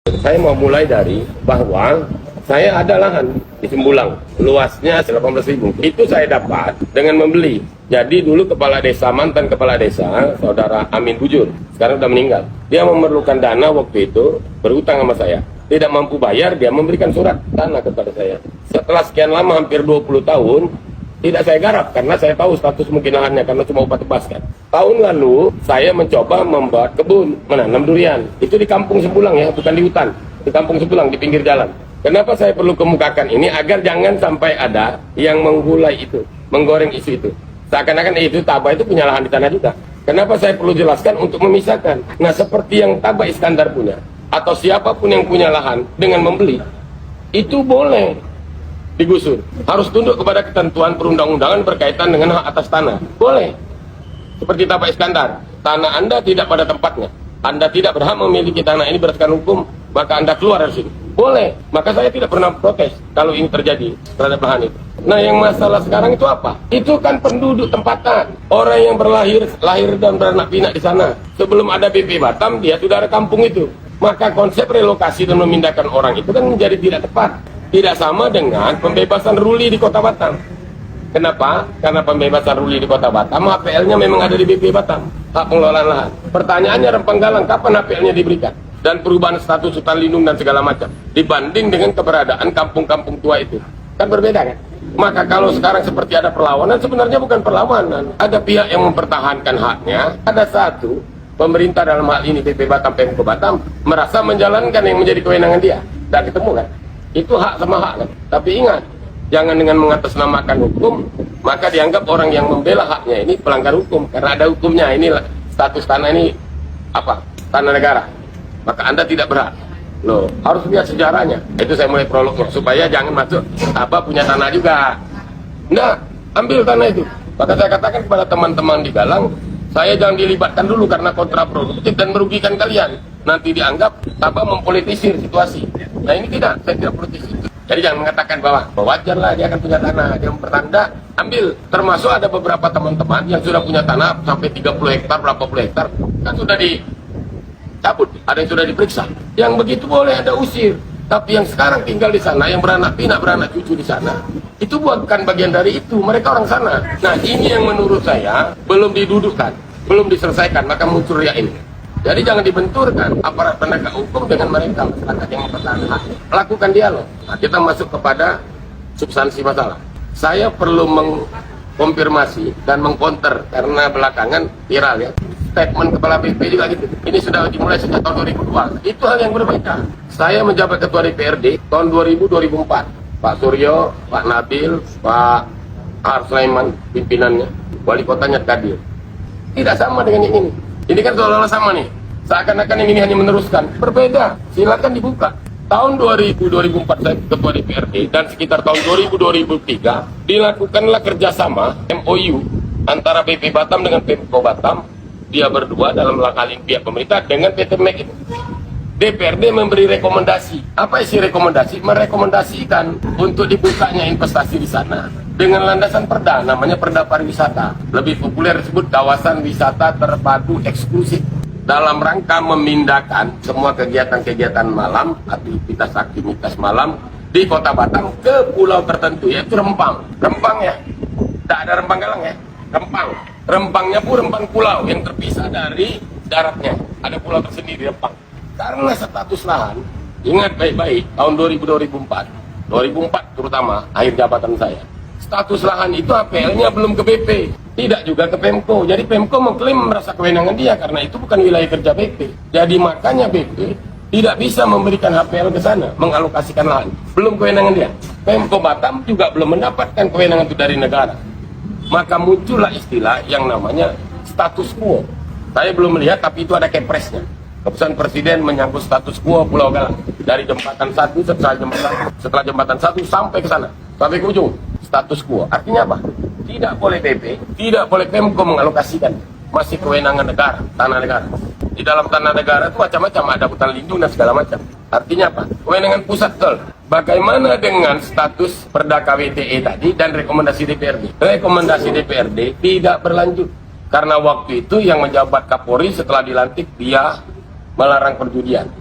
Saya mau mulai dari bahwa saya ada lahan di Sembulang, luasnya 18.000. Itu saya dapat dengan membeli. Jadi dulu kepala desa, mantan kepala desa, saudara Amin Bujur, sekarang sudah meninggal. Dia memerlukan dana waktu itu, berhutang sama saya. Tidak mampu bayar, dia memberikan surat tanah kepada saya. Setelah sekian lama, hampir 20 tahun, tidak saya garap karena saya tahu status mungkin lahannya karena cuma upah tebas kan. Tahun lalu saya mencoba membuat kebun, menanam durian. Itu di kampung Sembulang ya, bukan di hutan. Di kampung Sembulang, di pinggir jalan. Kenapa saya perlu kemukakan ini? Agar jangan sampai ada yang menggulai itu, menggoreng isu itu. Seakan-akan itu Tabah itu punya lahan di tanah juga. Kenapa saya perlu jelaskan untuk memisahkan? Nah, seperti yang Tabah Iskandar punya, atau siapapun yang punya lahan dengan membeli, itu boleh digusur. Harus tunduk kepada ketentuan perundang-undangan berkaitan dengan hak atas tanah. Boleh. Seperti Tabah Iskandar, tanah Anda tidak pada tempatnya. Anda tidak berhak memiliki tanah ini berdasarkan hukum, maka Anda keluar dari sini. Boleh. Maka saya tidak pernah protes kalau ini terjadi terhadap lahan itu. Nah, yang masalah sekarang itu apa? Itu kan penduduk tempatan. Orang yang lahir dan beranak pinak di sana. Sebelum ada BP Batam, dia sudah ada kampung itu. Maka konsep relokasi dan memindahkan orang itu kan menjadi tidak tepat. Tidak sama dengan pembebasan ruli di Kota Batam. Kenapa? Karena pembebasan ruli di Kota Batam, HPL-nya memang ada di BP Batam, hak pengelolaan lahan. Pertanyaannya Rempang Galang, kapan HPL-nya diberikan? Dan perubahan status hutan lindung dan segala macam. Dibanding dengan keberadaan kampung-kampung tua itu. Kan berbeda kan? Maka kalau sekarang seperti ada perlawanan, sebenarnya bukan perlawanan. Ada pihak yang mempertahankan haknya, ada satu, pemerintah dalam hal ini BP Batam, Pemko Batam, merasa menjalankan yang menjadi kewenangan dia. Dan ketemu kan? Itu hak sama hak kan? Tapi ingat, jangan dengan mengatasnamakan hukum, maka dianggap orang yang membela haknya ini pelanggar hukum. Karena ada hukumnya, inilah status tanah ini apa? Tanah negara. Maka Anda tidak berhak. Loh, harus lihat sejarahnya. Itu saya mulai prolognya, supaya jangan masuk apa punya tanah juga. Nah, ambil tanah itu. Maka saya katakan kepada teman-teman di Galang, saya jangan dilibatkan dulu karena kontraproduktif dan merugikan kalian. Nanti dianggap Tabah mempolitisir situasi. Nah, ini tidak, saya tidak politisir. Jadi jangan mengatakan bahwa wajar lah dia akan punya tanah, dia mempertanda, ambil. Termasuk ada beberapa teman-teman yang sudah punya tanah sampai 30 hektar, berapa puluh hektar, kan sudah dicabut, ada yang sudah diperiksa. Yang begitu boleh Anda usir. Tapi yang sekarang tinggal di sana, yang beranak pinak, beranak cucu di sana, itu bukan bagian dari itu, mereka orang sana. Nah, ini yang menurut saya belum didudukkan, belum diselesaikan, maka muncul riak ini. Jadi jangan dibenturkan aparat penegak hukum dengan mereka, masyarakat yang mempertahankan hak. Lakukan dialog. Nah, kita masuk kepada substansi masalah. Saya perlu mengkonfirmasi dan mengkonter karena belakangan viral ya. Statement Kepala BP juga gitu. Ini sudah dimulai sejak tahun 2002. Itu hal yang berbeda. Saya menjabat Ketua DPRD tahun 2000-2004. Pak Suryo, Pak Nabil, Pak Ar Sulaiman pimpinannya, wali kotanya Kadir. Tidak sama dengan yang ini. Ini kan seolah-olah sama nih. Seakan-akan yang ini hanya meneruskan. Berbeda. Silakan dibuka. Tahun 2000-2004 saya Ketua DPRD dan sekitar tahun 2000-2003 dilakukanlah kerjasama MOU antara BP Batam dengan Pemko Batam. Dia berdua dalam langkah pihak pemerintah dengan PT MEK itu. DPRD memberi rekomendasi. Apa isi rekomendasi? Merekomendasikan untuk dibukanya investasi di sana dengan landasan perda, namanya Perda Pariwisata. Lebih populer disebut kawasan wisata terpadu eksklusif. Dalam rangka memindahkan semua kegiatan-kegiatan malam, aktivitas malam di Kota Batam ke pulau tertentu, yaitu Rempang. Rempang ya, tidak ada Rempang Galang ya, Rempang. Rempangnya pun rempang pulau yang terpisah dari daratnya. Ada pulau tersendiri Rempang. Karena status lahan, ingat baik-baik, tahun 2000-2004, 2004 terutama, akhir jabatan saya. Status lahan itu APL-nya belum ke BP, tidak juga ke Pemko. Jadi Pemko mengklaim merasa kewenangan dia karena itu bukan wilayah kerja BP. Jadi makanya BP tidak bisa memberikan HPL ke sana, mengalokasikan lahan. Belum kewenangan dia. Pemko Batam juga belum mendapatkan kewenangan itu dari negara. Maka muncullah istilah yang namanya status quo. Saya belum melihat, tapi itu ada kepresnya. Keputusan Presiden menyangkut status quo Pulau Galang. Dari jembatan 1, setelah jembatan 1 sampai ke sana. Sampai ke ujung. Status quo. Artinya apa? Tidak boleh BP, tidak boleh Pemko mengalokasikan. Masih kewenangan negara, tanah negara. Di dalam tanah negara itu macam-macam, ada hutan lindung dan segala macam. Artinya apa? Kewenangan pusat betul. Bagaimana dengan status Perda KWTE tadi dan rekomendasi DPRD? Rekomendasi DPRD tidak berlanjut. Karena waktu itu yang menjabat Kapolri setelah dilantik dia melarang perjudian.